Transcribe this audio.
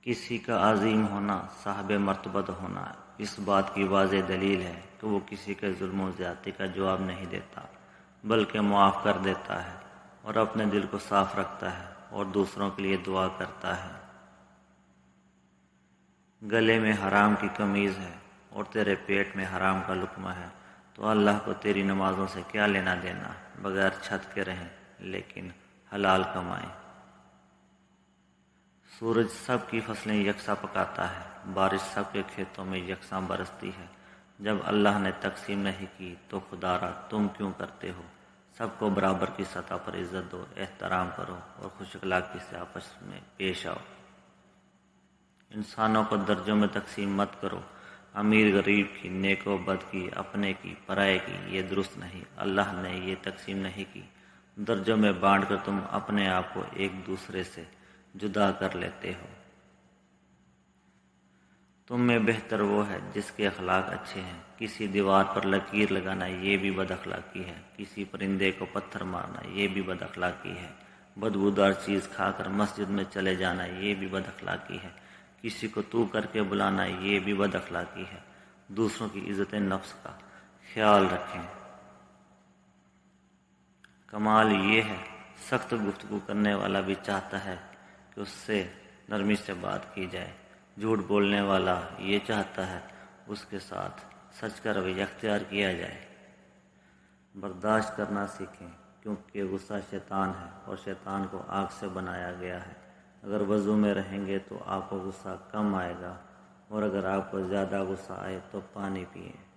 کسی کا عظیم ہونا صاحب مرتبہ ہونا اس بات کی واضح دلیل ہے کہ وہ کسی کے ظلم و زیادتی کا جواب نہیں دیتا بلکہ معاف کر دیتا ہے اور اپنے دل کو صاف رکھتا ہے اور دوسروں کے لیے دعا کرتا ہے۔ گلے میں حرام کی قمیض ہے اور تیرے پیٹ میں حرام کا لقمہ ہے تو اللہ کو تیری نمازوں سے کیا لینا دینا، بغیر چھت کے رہیں لیکن حلال کمائیں۔ سورج سب کی فصلیں یکساں پکاتا ہے، بارش سب کے کھیتوں میں یکساں برستی ہے۔ جب اللہ نے تقسیم نہیں کی تو خدارا تم کیوں کرتے ہو؟ سب کو برابر کی سطح پر عزت دو، احترام کرو اور خوش اخلاقی سے آپس میں پیش آؤ۔ انسانوں کو درجوں میں تقسیم مت کرو، امیر غریب کی، نیک و بد کی، اپنے کی پرائے کی، یہ درست نہیں۔ اللہ نے یہ تقسیم نہیں کی۔ درجوں میں بانٹ کر تم اپنے آپ کو ایک دوسرے سے جدا کر لیتے ہو۔ تم میں بہتر وہ ہے جس کے اخلاق اچھے ہیں۔ کسی دیوار پر لکیر لگانا یہ بھی بد اخلاقی ہے، کسی پرندے کو پتھر مارنا یہ بھی بد اخلاقی ہے، بدبودار چیز کھا کر مسجد میں چلے جانا یہ بھی بد اخلاقی ہے، کسی کو تو کر کے بلانا یہ بھی بد اخلاقی ہے۔ دوسروں کی عزت نفس کا خیال رکھیں۔ کمال یہ ہے سخت گفتگو کرنے والا بھی چاہتا ہے کہ اس سے نرمی سے بات کی جائے، جھوٹ بولنے والا یہ چاہتا ہے اس کے ساتھ سچ کا رویہ اختیار کیا جائے۔ برداشت کرنا سیکھیں کیونکہ غصہ شیطان ہے اور شیطان کو آگ سے بنایا گیا ہے۔ اگر وضو میں رہیں گے تو آپ کو غصہ کم آئے گا اور اگر آپ کو زیادہ غصہ آئے تو پانی پئیں۔